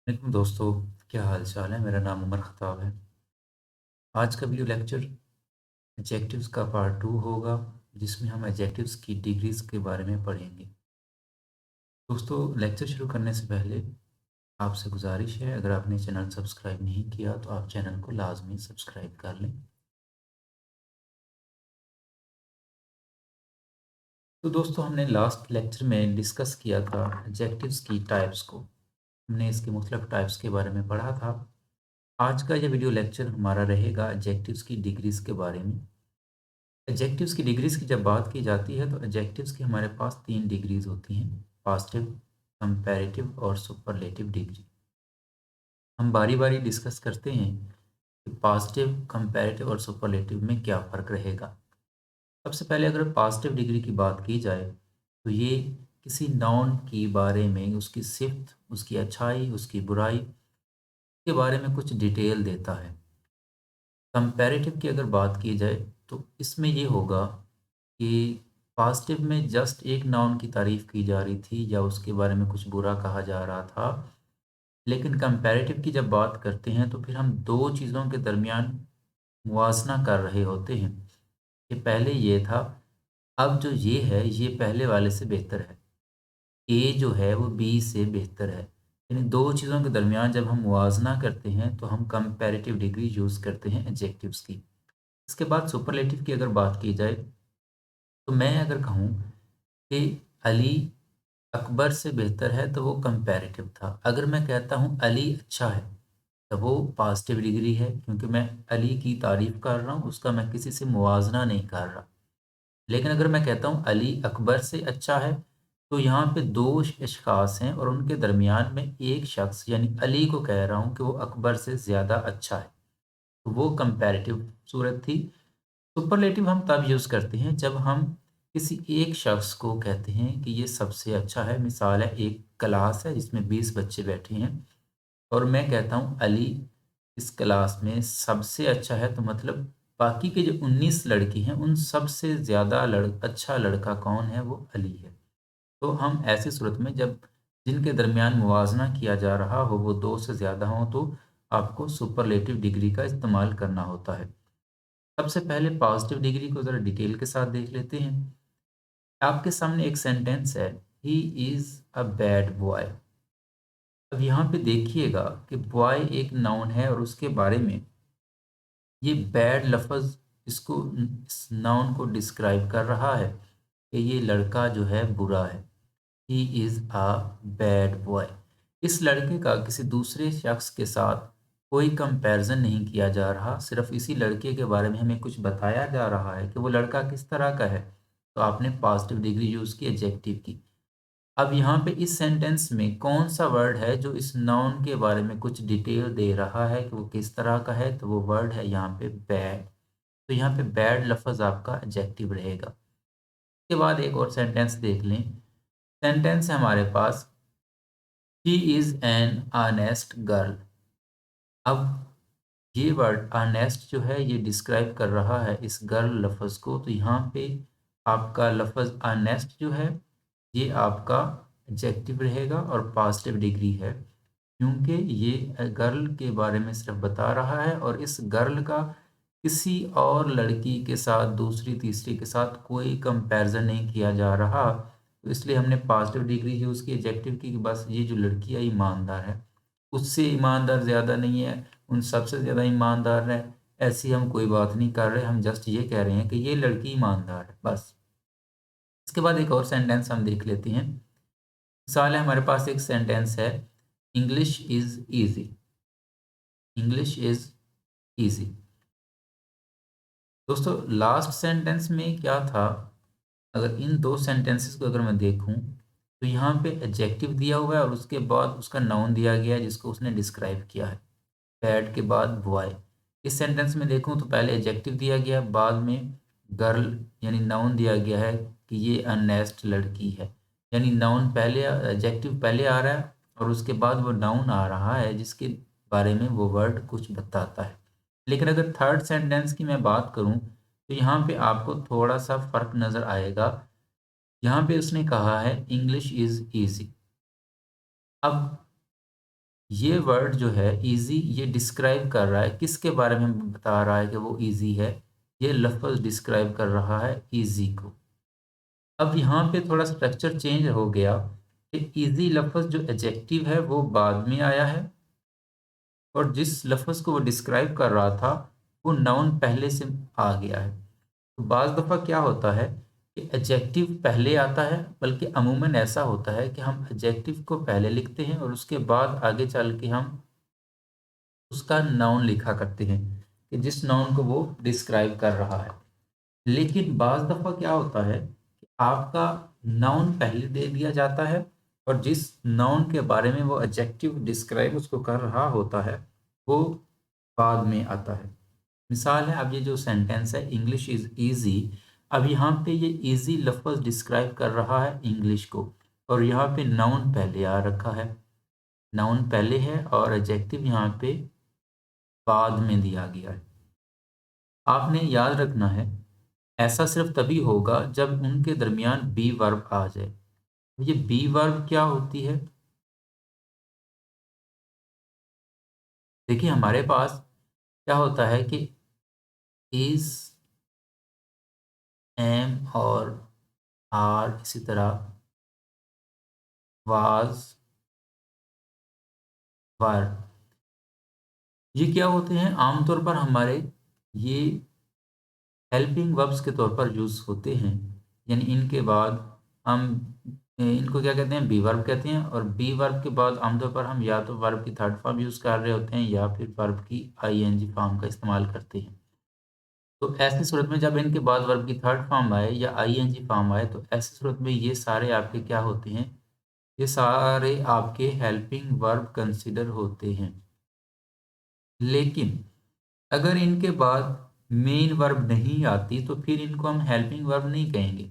वालेकुम दोस्तों, क्या हाल चाल है। मेरा नाम उमर ख़त्ताब है। आज का वीडियो लेक्चर एडजेक्टिव्स का पार्ट 2 होगा, जिसमें हम एडजेक्टिव्स की डिग्रीज के बारे में पढ़ेंगे। दोस्तों, लेक्चर शुरू करने से पहले आपसे गुजारिश है, अगर आपने चैनल सब्सक्राइब नहीं किया तो आप चैनल को लाजमी सब्सक्राइब कर लें। तो दोस्तों, हमने लास्ट लेक्चर में डिस्कस किया था एडजेक्टिव्स की टाइप्स को। हमने इसके मुख्तलिफ टाइप्स के बारे में पढ़ा था। आज का ये वीडियो लेक्चर हमारा रहेगा एडजेक्टिव्स की डिग्रीज के बारे में। एडजेक्टिव्स की डिग्रीज़ की जब बात की जाती है तो एडजेक्टिव्स की हमारे पास 3 डिग्रीज़ होती हैं, पॉजिटिव, कंपैरेटिव और सुपरलेटिव डिग्री। हम बारी-बारी डिस्कस करते हैं कि पॉजिटिव, कंपैरेटिव और सुपरलेटिव में क्या फ़र्क रहेगा। सबसे पहले अगर पॉजिटिव डिग्री की बात की जाए तो ये किसी नाउन के बारे में, उसकी सिफ़त, उसकी अच्छाई, उसकी बुराई के बारे में कुछ डिटेल देता है। कंपैरेटिव की अगर बात की जाए तो इसमें ये होगा कि पॉजिटिव में जस्ट एक नाउन की तारीफ़ की जा रही थी या उसके बारे में कुछ बुरा कहा जा रहा था। लेकिन कंपैरेटिव की जब बात करते हैं तो फिर हम 2 चीज़ों के दरमियान मुवाज़ना कर रहे होते हैं कि पहले ये था, अब जो ये है ये पहले वाले से बेहतर है। ए जो है वो बी से बेहतर है। यानी 2 चीज़ों के दरमियान जब हम मुवाज़ना करते हैं तो हम कंपैरेटिव डिग्री यूज़ करते हैं एडजेक्टिव्स की। इसके बाद सुपरलेटिव की अगर बात की जाए तो मैं अगर कहूँ कि अली अकबर से बेहतर है तो वो कंपैरेटिव था। अगर मैं कहता हूँ अली अच्छा है, तो वो पॉजिटिव डिग्री है, क्योंकि मैं अली की तारीफ़ कर रहा हूँ, उसका मैं किसी से मुवाज़ना नहीं कर रहा। लेकिन अगर मैं कहता हूँ अली अकबर से अच्छा है, तो यहाँ पे 2 अशख़ास हैं और उनके दरमियान में एक शख़्स यानी अली को कह रहा हूँ कि वो अकबर से ज़्यादा अच्छा है। तो वो कंपैरेटिव सूरत थी। सुपरलेटिव हम तब यूज़ करते हैं जब हम किसी एक शख्स को कहते हैं कि ये सबसे अच्छा है। मिसाल है, एक क्लास है जिसमें 20 बच्चे बैठे हैं और मैं कहता हूँ अली इस क्लास में सबसे अच्छा है, तो मतलब बाकी के जो 19 लड़के हैं उन सबसे ज़्यादा अच्छा लड़का कौन है, वो अली है। तो हम ऐसी सूरत में जब जिनके दरमियान मुवाज़ना किया जा रहा हो वो 2 से ज़्यादा हों तो आपको सुपरलेटिव डिग्री का इस्तेमाल करना होता है। सबसे पहले पॉजिटिव डिग्री को ज़रा डिटेल के साथ देख लेते हैं। आपके सामने एक सेंटेंस है, he is a bad boy. अब यहाँ पे देखिएगा कि बॉय एक नाउन है और उसके बारे में ये बैड लफ़्ज़ इसको इस नाउन को डिस्क्राइब कर रहा है कि ये लड़का जो है बुरा है। He is a bad boy. इस लड़के का किसी दूसरे शख्स के साथ कोई कंपैरिज़न नहीं किया जा रहा, सिर्फ़ इसी लड़के के बारे में हमें कुछ बताया जा रहा है कि वो लड़का किस तरह का है। तो आपने पॉज़िटिव डिग्री यूज़ की एडजेक्टिव की। अब यहाँ पे इस सेंटेंस में कौन-सा वर्ड है जो इस नाउन के बारे में कुछ डिटेल दे रहा है कि वो किस तरह का है, तो वो वर्ड है यहाँ पे बैड। तो यहाँ पे बैड लफ़्ज़ आपका एडजेक्टिव रहेगा। उसके बाद एक और सेंटेंस देख लें। सेंटेंस है हमारे पास, she is an honest girl. अब ये वर्ड ऑनेस्ट जो है ये डिस्क्राइब कर रहा है इस गर्ल लफ़्ज़ को, तो यहाँ पे आपका लफ़्ज़ ऑनेस्ट जो है ये आपका एडजेक्टिव रहेगा और पॉजिटिव डिग्री है, क्योंकि ये गर्ल के बारे में सिर्फ बता रहा है और इस गर्ल का किसी और लड़की के साथ, दूसरी तीसरी के साथ कोई कंपैरिजन नहीं किया जा रहा। तो इसलिए हमने पॉजिटिव डिग्री यूज़ की एडजेक्टिव की कि बस ये जो लड़की है ईमानदार है, उससे ईमानदार ज़्यादा नहीं है, उन सबसे ज़्यादा ईमानदार है, ऐसी हम कोई बात नहीं कर रहे। हम जस्ट ये कह रहे हैं कि ये लड़की ईमानदार है, बस। इसके बाद एक और सेंटेंस हम देख लेते हैं। मिसाल है, हमारे पास एक सेंटेंस है, English is easy. English is easy. दोस्तों, लास्ट सेंटेंस में क्या था, अगर इन 2 सेंटेंसेस को अगर मैं देखूँ, तो यहाँ पे एडजेक्टिव दिया हुआ है और उसके बाद उसका नाउन दिया गया है जिसको उसने डिस्क्राइब किया है। बैड के बाद बॉय। इस सेंटेंस में देखूँ तो पहले एडजेक्टिव दिया गया, बाद में गर्ल यानी नाउन दिया गया है कि ये अननेस्ट लड़की है। यानी नाउन पहले, एडजेक्टिव पहले आ रहा है और उसके बाद वो नाउन आ रहा है जिसके बारे में वो वर्ड कुछ बताता है। लेकिन अगर थर्ड सेंटेंस की मैं बात करूँ तो यहाँ पे आपको थोड़ा-सा फ़र्क नज़र आएगा। यहाँ पे उसने कहा है इंग्लिश इज़ ईज़ी। अब ये वर्ड जो है इजी, ये डिस्क्राइब कर रहा है किसके बारे में बता रहा है कि वो इजी है। ये लफ्ज़ डिस्क्राइब कर रहा है इजी को। अब यहाँ पे थोड़ा स्ट्रक्चर चेंज हो गया कि इजी लफ्ज़ जो एडजेक्टिव है वो बाद में आया है, और जिस लफ्ज़ को वो डिस्क्राइब कर रहा था वो नाउन पहले से आ गया है। तो बाज़ दफ़ा क्या होता है कि एडजेक्टिव पहले आता है, बल्कि अमूमन ऐसा होता है कि हम एडजेक्टिव को पहले लिखते हैं और उसके बाद आगे चल के हम उसका नाउन लिखा करते हैं कि जिस नाउन को वो डिस्क्राइब कर रहा है। लेकिन बाज़ दफ़ा क्या होता है कि आपका नाउन पहले दे दिया जाता है और जिस नाउन के बारे में वो एडजेक्टिव डिस्क्राइब उसको कर रहा होता है वो बाद में आता है। मिसाल है, अब ये जो सेंटेंस है इंग्लिश इज़ ईज़ी, अब यहाँ पे ये ईज़ी लफ्ज़ डिस्क्राइब कर रहा है इंग्लिश को, और यहाँ पे नाउन पहले आ रखा है। नाउन पहले है और एडजेक्टिव यहाँ पे बाद में दिया गया है। आपने याद रखना है, ऐसा सिर्फ तभी होगा जब उनके दरमियान बी वर्ब आ जाए। ये बी वर्ब क्या होती है? देखिए हमारे पास क्या होता है कि इज, एम और आर, इसी तरह वाज, वर, ये क्या होते हैं आमतौर पर हमारे, ये हेल्पिंग वर्ब्स के तौर पर यूज़ होते हैं। यानी इनके बाद हम इनको क्या कहते हैं, बी वर्ब कहते हैं, और बी वर्ब के बाद आमतौर पर हम या तो वर्ब की थर्ड फॉर्म यूज़ कर रहे होते हैं या फिर वर्ब की आईएनजी फॉर्म का इस्तेमाल करते हैं। तो ऐसी सूरत में जब इनके बाद वर्ब की थर्ड फॉर्म आए या आईएनजी फॉर्म आए तो ऐसी सूरत में ये सारे आपके क्या होते हैं, ये सारे आपके हेल्पिंग वर्ब कंसिडर होते हैं। लेकिन अगर इनके बाद मेन वर्ब नहीं आती तो फिर इनको हम हेल्पिंग वर्ब नहीं कहेंगे,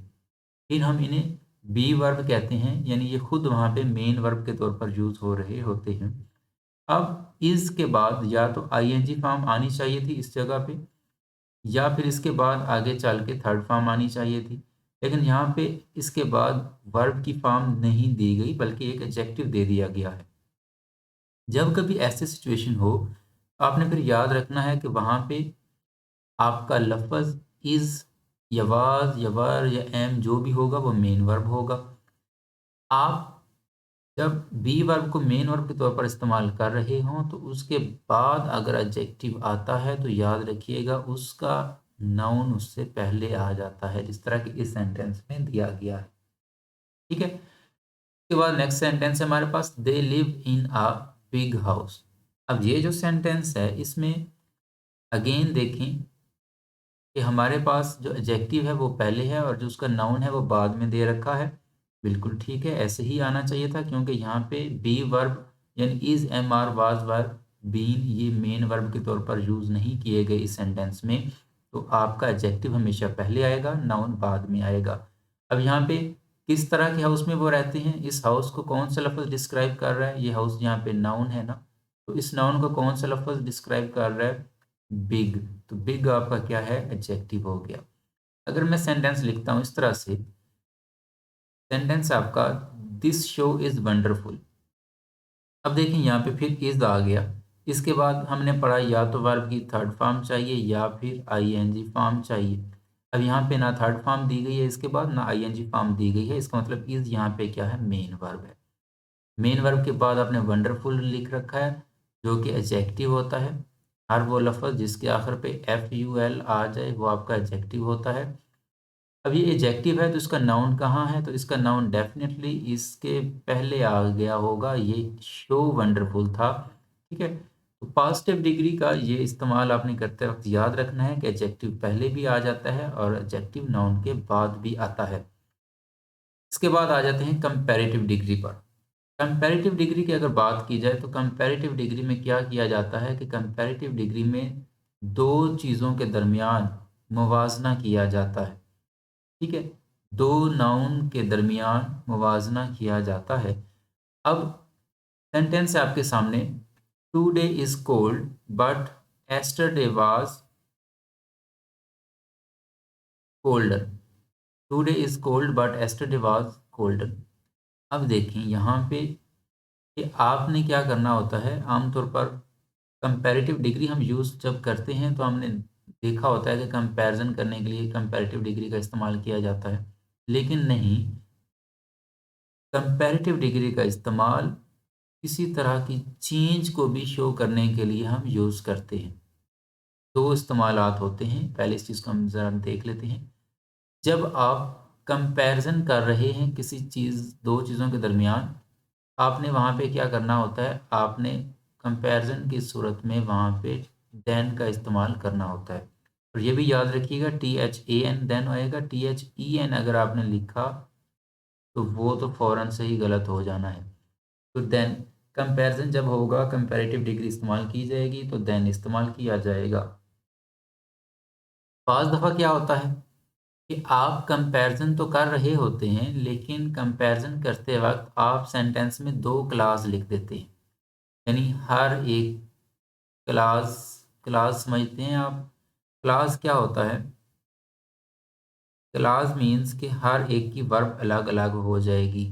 फिर हम इन्हें बी वर्ब कहते हैं, यानी ये खुद वहाँ पे मेन वर्ब के तौर पर यूज़ हो रहे होते हैं। अब इस के बाद या तो आईएनजी फॉर्म आनी चाहिए थी इस जगह पे, या फिर इसके बाद आगे चल के थर्ड फॉर्म आनी चाहिए थी, लेकिन यहाँ पे इसके बाद वर्ब की फॉर्म नहीं दी गई बल्कि एक एडजेक्टिव दे दिया गया है। जब कभी ऐसी सिचुएशन हो, आपने फिर याद रखना है कि वहाँ पे आपका लफ़्ज़ इज़ या वाज़ या वर या एम जो भी होगा वो मेन वर्ब होगा। आप जब बी वर्ब को मेन वर्ब के तौर पर इस्तेमाल कर रहे हों तो उसके बाद अगर एडजेक्टिव आता है तो याद रखिएगा उसका नाउन उससे पहले आ जाता है, जिस तरह कि इस सेंटेंस में दिया गया है। ठीक है? उसके बाद नेक्स्ट सेंटेंस है हमारे पास, they live in a big house. अब ये जो सेंटेंस है इसमें अगेन देखें कि हमारे पास जो एडजेक्टिव है वो पहले है और जो उसका नाउन है वो बाद में दे रखा है। बिल्कुल ठीक है, ऐसे ही आना चाहिए था क्योंकि यहाँ पे बी वर्ब यानी is, am, are, was, were, been ये मेन वर्ब के तौर पर यूज़ नहीं किए गए इस सेंटेंस में। तो आपका एडजेक्टिव हमेशा पहले आएगा, नाउन बाद में आएगा। अब यहाँ पे किस तरह के हाउस में वो रहते हैं, इस हाउस को कौन सा लफ्ज़ डिस्क्राइब कर रहा है, ये हाउस यहाँ पे नाउन है ना, तो इस नाउन को कौन सा लफ्ज़ डिस्क्राइब कर रहा है, बिग। तो बिग आपका क्या है, एडजेक्टिव हो गया। अगर मैं सेंटेंस लिखता हूँ इस तरह से, सेंटेंस आपका, दिस शो इज़ वंडरफुल। अब देखिए यहाँ पे फिर इज़ आ गया, इसके बाद हमने पढ़ा या तो वर्ब की थर्ड फॉर्म चाहिए या फिर आईएनजी फॉर्म चाहिए। अब यहाँ पे ना थर्ड फॉर्म दी गई है इसके बाद, ना आईएनजी फॉर्म दी गई है, इसका मतलब इज़ यहाँ पे क्या है, मेन वर्ब है। मेन वर्ब के बाद आपने वंडरफुल लिख रखा है जो कि एडजेक्टिव होता है। हर वो लफ्ज़ जिसके आखिर पे एफ यू एल आ जाए वो आपका एडजेक्टिव होता है। अब ये एडजेक्टिव है तो इसका नाउन कहाँ है, तो इसका नाउन डेफिनेटली इसके पहले आ गया होगा, ये शो वंडरफुल था। ठीक है, तो पॉजिटिव डिग्री का ये इस्तेमाल आपने करते वक्त याद रखना है कि एडजेक्टिव पहले भी आ जाता है और एडजेक्टिव नाउन के बाद भी आता है। इसके बाद आ जाते हैं कंपैरेटिव डिग्री पर। कंपैरेटिव डिग्री की अगर बात की जाए तो कंपैरेटिव डिग्री में क्या किया जाता है कि कंपैरेटिव डिग्री में दो चीज़ों के दरमियान मुवाजना किया जाता है। ठीक है, दो नाउन के दरमियान मुवाजना किया जाता है। अब सेंटेंस है आपके सामने, today is cold but yesterday was colder. Today is cold but yesterday was colder. अब देखें यहाँ पे कि आपने क्या करना होता है आमतौर पर कंपैरेटिव डिग्री हम यूज़ जब करते हैं तो हमने देखा होता है कि कंपैरिज़न करने के लिए कंपैरेटिव डिग्री का इस्तेमाल किया जाता है। लेकिन नहीं, कंपैरेटिव डिग्री का इस्तेमाल किसी तरह की चेंज को भी शो करने के लिए हम यूज़ करते हैं। 2 इस्तेमालात होते हैं, पहले इस चीज़ को हम ज़रा देख लेते हैं। जब आप कंपैरिज़न कर रहे हैं किसी चीज़ 2 चीज़ों के दरमियान, आपने वहाँ पे क्या करना होता है, आपने कंपैरिज़न की सूरत में वहाँ पे देन का इस्तेमाल करना होता है। और ये भी याद रखिएगा THAN देन आएगा, THEN अगर आपने लिखा तो वो तो फ़ौरन से ही गलत हो जाना है। तो देन कंपैरिज़न जब होगा, कंपैरेटिव डिग्री इस्तेमाल की जाएगी तो देन इस्तेमाल किया जाएगा। पाँच दफ़ा क्या होता है कि आप कंपैरिज़न तो कर रहे होते हैं, लेकिन कंपैरिज़न करते वक़्त आप सेंटेंस में 2 क्लॉज़ लिख देते हैं। यानी हर एक क्लॉज़ क्लॉज़ समझते हैं आप? क्लॉज़ क्या होता है? क्लॉज़ मीन्स कि हर एक की वर्ब अलग-अलग हो जाएगी।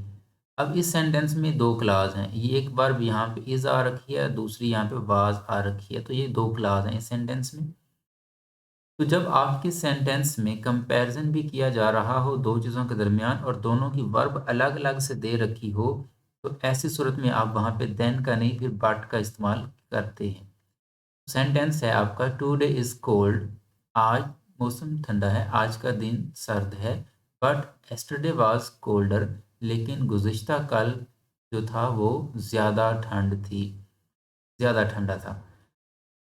अब इस सेंटेंस में 2 क्लॉज़ हैं। ये एक वर्ब यहाँ पे इज़ आ रखी है, दूसरी यहाँ पे वाज़ आ रखी है। तो ये 2 क्लॉज़ हैं इस सेंटेंस में। तो जब आपके सेंटेंस में कंपैरिज़न भी किया जा रहा हो 2 चीज़ों के दरमियान और दोनों की वर्ब अलग-अलग से दे रखी हो, तो ऐसी सूरत में आप वहाँ पे देन का नहीं फिर बट का इस्तेमाल करते हैं। सेंटेंस है आपका टुडे इज़ कोल्ड, आज मौसम ठंडा है, आज का दिन सर्द है, बट यस्टरडे वाज़ कोल्डर, लेकिन गुज़िश्ता कल जो था वो ज़्यादा ठंड थी, ज़्यादा ठंडा था।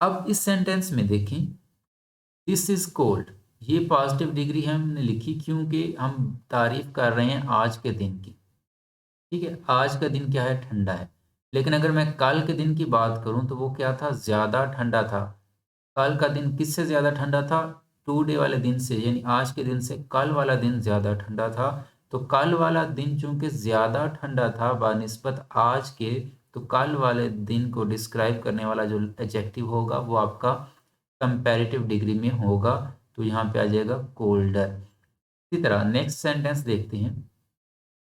अब इस सेंटेंस में देखें, दिस इज़ कोल्ड, ये पॉजिटिव डिग्री हमने लिखी क्योंकि हम तारीफ़ कर रहे हैं आज के दिन की। ठीक है, आज का दिन क्या है, ठंडा है। लेकिन अगर मैं कल के दिन की बात करूँ तो वो क्या था, ज़्यादा ठंडा था। कल का दिन किससे ज़्यादा ठंडा था? टुडे वाले दिन से, यानी आज के दिन से कल वाला दिन ज़्यादा ठंडा था। तो कल वाला दिन चूँकि ज़्यादा ठंडा था बानिस्बत आज के, तो कल वाले दिन को डिस्क्राइब करने वाला जो एडजेक्टिव होगा वो आपका कंपैरेटिव डिग्री में होगा। तो यहाँ पे आ जाएगा कोल्डर। इसी तरह नेक्स्ट सेंटेंस देखते हैं।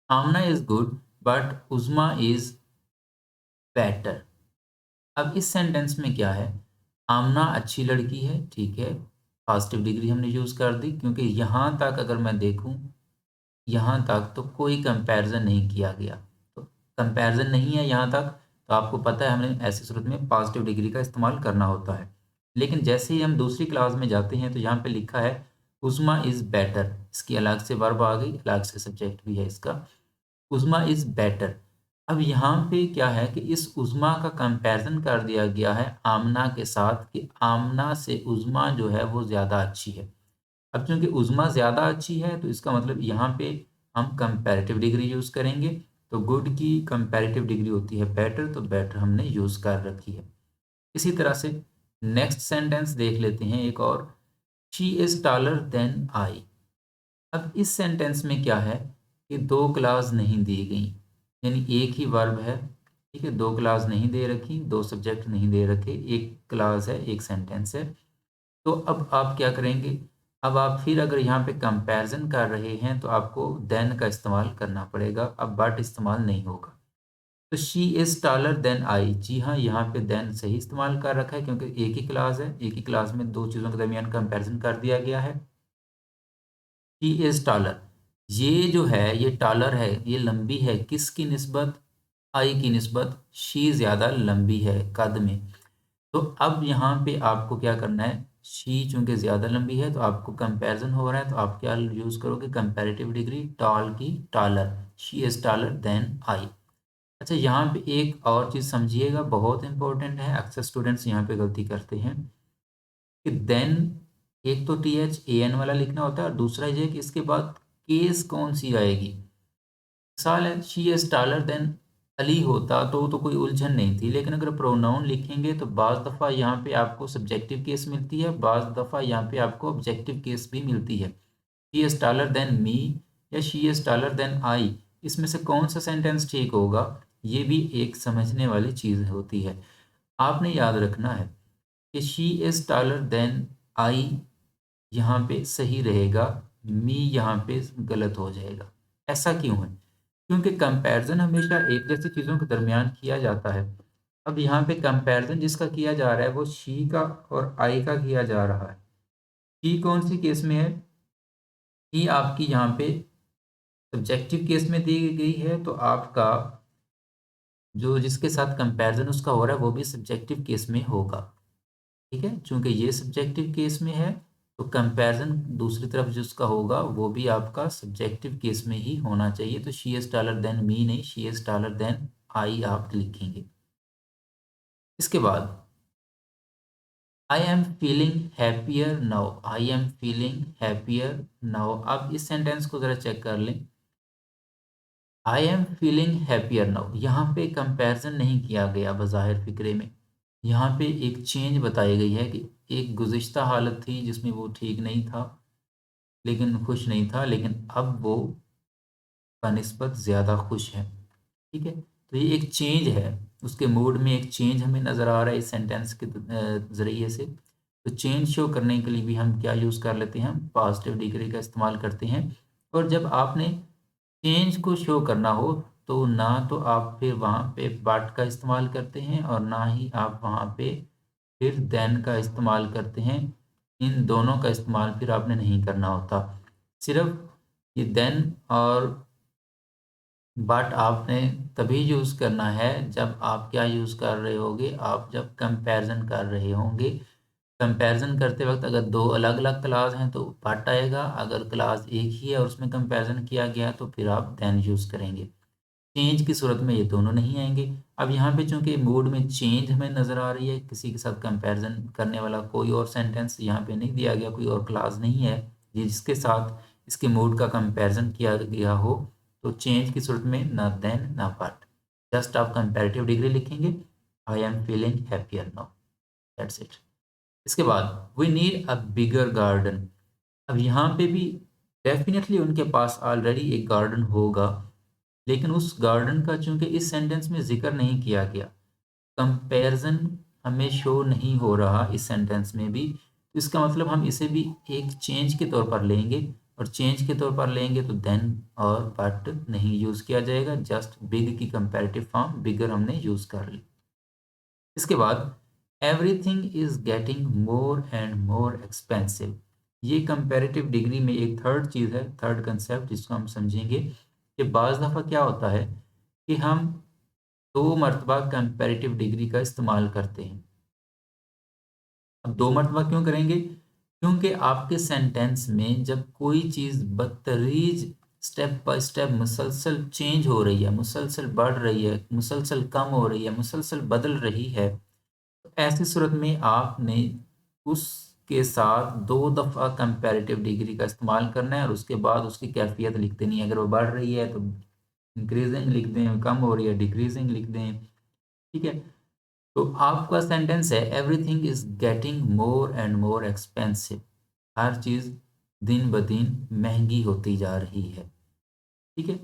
Amna is good but Uzma is better. अब इस सेंटेंस में क्या है, आमना अच्छी लड़की है, ठीक है, पॉजिटिव डिग्री हमने यूज़ कर दी क्योंकि यहाँ तक अगर मैं देखूँ, यहाँ तक तो कोई कंपैरिज़न नहीं किया गया। तो कंपैरिज़न नहीं है यहाँ तक, तो आपको पता है हमें ऐसी सूरत में पॉजिटिव डिग्री का इस्तेमाल करना होता है। लेकिन जैसे ही हम दूसरी क्लास में जाते हैं तो यहाँ पे लिखा है उज़्मा इज़ बेटर, इसकी अलग से वर्ब आ गई, अलग से सब्जेक्ट भी है इसका। उज़्मा इज़ बेटर। अब यहाँ पे क्या है कि इस उज़्मा का कंपैरिज़न कर दिया गया है आमना के साथ कि आमना से उज़्मा जो है वो ज़्यादा अच्छी है। अब चूँकि उज़्मा ज़्यादा अच्छी है तो इसका मतलब यहाँ पे हम कंपैरेटिव डिग्री यूज़ करेंगे। तो गुड की कंपैरेटिव डिग्री होती है बेटर, तो बेटर हमने यूज़ कर रखी है। इसी तरह से नेक्स्ट सेंटेंस देख लेते हैं एक और, she is taller than I. अब इस सेंटेंस में क्या है कि 2 क्लॉज़ नहीं दी गई, यानी एक ही वर्ब है, ठीक है? 2 क्लॉज़ नहीं दे रखी, 2 सब्जेक्ट नहीं दे रखे, 1 क्लॉज़ है, 1 सेंटेंस है। तो अब आप क्या करेंगे? अब आप फिर अगर यहाँ पे कंपैरिज़न कर रहे हैं तो आपको देन का इस्तेमाल करना पड़ेगा, अब बट इस्तेमाल नहीं होगा। तो she is taller than I, जी हाँ, यहाँ पे देन सही इस्तेमाल कर रखा है क्योंकि एक ही क्लॉज़ है, एक ही क्लॉज़ में 2 चीज़ों के दरमियान कंपैरिज़न कर दिया गया है। शी इज़ टॉलर, ये जो है ये टॉलर है, ये लंबी है, किसकी निस्बत? आई की निस्बत, शी ज़्यादा लंबी है कद में। तो अब यहाँ पे आपको क्या करना है, शी चूँकि ज़्यादा लंबी है तो आपको कंपैरिज़न हो रहा है तो आप क्या यूज़ करोगे, कंपैरेटिव डिग्री टॉल की taller, she is taller than I. अच्छा, यहाँ पे एक और चीज़ समझिएगा, बहुत इंपॉर्टेंट है, अक्सर स्टूडेंट्स यहाँ पे गलती करते हैं कि देन एक तो THAN वाला लिखना होता है और दूसरा ये कि इसके बाद केस कौन सी आएगी। मिसाल है she is taller then Ali होता तो कोई उलझन नहीं थी, लेकिन अगर प्रोनाउन लिखेंगे तो बाज़ दफ़ा यहाँ पे आपको सब्जेक्टिव केस मिलती है, बाज़ दफ़ा यहाँ पे आपको ऑब्जेक्टिव केस भी मिलती है। She is taller than me या she is taller than I, इसमें से कौन सा सेंटेंस ठीक होगा, ये भी एक समझने वाली चीज़ होती है। आपने याद रखना है कि she is taller than I यहाँ पे सही रहेगा, मी यहाँ पे गलत हो जाएगा। ऐसा क्यों है? क्योंकि कंपैरिजन हमेशा एक जैसी चीज़ों के दरमियान किया जाता है। अब यहाँ पे कंपैरिजन जिसका किया जा रहा है वो शी का और आई का किया जा रहा है। शी कौन सी केस में है? शी आपकी यहाँ पे सब्जेक्टिव केस में दी गई है, तो आपका जो जिसके साथ कंपैरिजन उसका हो रहा है वो भी सब्जेक्टिव केस में होगा। ठीक है, चूंकि ये सब्जेक्टिव केस में है तो कंपैरिजन दूसरी तरफ जिसका होगा वो भी आपका सब्जेक्टिव केस में ही होना चाहिए। तो she is taller than me नहीं, she is taller than I आप लिखेंगे। इसके बाद I am feeling happier now, I am feeling happier now. अब इस सेंटेंस को जरा चेक कर लें। I am feeling happier now, यहाँ पे कंपैरिजन नहीं किया गया बज़ाहिर फ़िक्रे में। यहाँ पे एक चेंज बताई गई है कि एक गुज़िश्ता हालत थी जिसमें वो ठीक नहीं था, लेकिन खुश नहीं था, लेकिन अब वो बनिस्बत ज़्यादा खुश है। ठीक है, तो ये एक चेंज है, उसके मूड में एक चेंज हमें नज़र आ रहा है इस सेंटेंस के ज़रिए से। तो चेंज शो करने के लिए भी हम क्या यूज़ कर लेते हैं, हम पॉजिटिव डिग्री का इस्तेमाल करते हैं। और जब आपने चेंज को शो करना हो तो ना तो आप फिर वहाँ पे बट का इस्तेमाल करते हैं और ना ही आप वहाँ पे फिर देन का इस्तेमाल करते हैं। इन दोनों का इस्तेमाल फिर आपने नहीं करना होता। सिर्फ ये देन और बट आपने तभी यूज़ करना है जब आप क्या यूज़ कर रहे होगे, आप जब कंपैरिजन कर रहे होंगे। कंपैरिजन करते वक्त अगर दो अलग अलग क्लास हैं तो बट आएगा, अगर क्लास एक ही है और उसमें कंपैरिजन किया गया तो फिर आप देन यूज़ करेंगे। चेंज की सूरत में ये दोनों नहीं आएंगे। अब यहाँ पे चूंकि मूड में चेंज हमें नज़र आ रही है, किसी के साथ कंपैरिजन करने वाला कोई और सेंटेंस यहाँ पे नहीं दिया गया, कोई और क्लास नहीं है ये जिसके साथ इसके मूड का कंपैरिजन किया गया हो, तो चेंज की सूरत में ना देन ना बट, जस्ट आप कंपैरेटिव डिग्री लिखेंगे, I am feeling happier now, that's it. इसके बाद we need a bigger garden. अब यहाँ पे भी डेफिनेटली उनके पास ऑलरेडी एक गार्डन होगा, लेकिन उस गार्डन का चूंकि इस सेंटेंस में जिक्र नहीं किया गया, कंपैरिजन हमें शो नहीं हो रहा इस सेंटेंस में भी, तो इसका मतलब हम इसे भी एक चेंज के तौर पर लेंगे, और चेंज के तौर पर लेंगे तो देन और बट नहीं यूज़ किया जाएगा, जस्ट बिग की कंपैरेटिव फॉर्म बिगर हमने यूज़ कर ली। इसके बाद everything is getting more and more expensive. ये कंपैरेटिव डिग्री में एक थर्ड चीज़ है, थर्ड कंसेप्ट जिसको हम समझेंगे कि बाज़ दफ़ा क्या होता है कि हम 2 मरतबा कंपैरेटिव डिग्री का इस्तेमाल करते हैं। अब 2 मरतबा क्यों करेंगे? क्योंकि आपके सेंटेंस में जब कोई चीज़ बदतरीज स्टेप बाय स्टेप मुसलसल चेंज हो रही है, मुसलसल बढ़ रही है, मुसलसल कम हो रही है, मुसलसल बदल रही है, तो ऐसी सूरत में आपने उसके साथ 2 दफ़ा कंपैरेटिव डिग्री का इस्तेमाल करना है और उसके बाद उसकी कैफ़ियत लिख देनी है। अगर वो बढ़ रही है तो इंक्रीजिंग लिख दें, कम हो रही है डिक्रीजिंग लिख दें। ठीक है? तो आपका सेंटेंस है everything is getting more and more expensive. हर चीज़ दिन ब दिन महँगी होती जा रही है। ठीक है?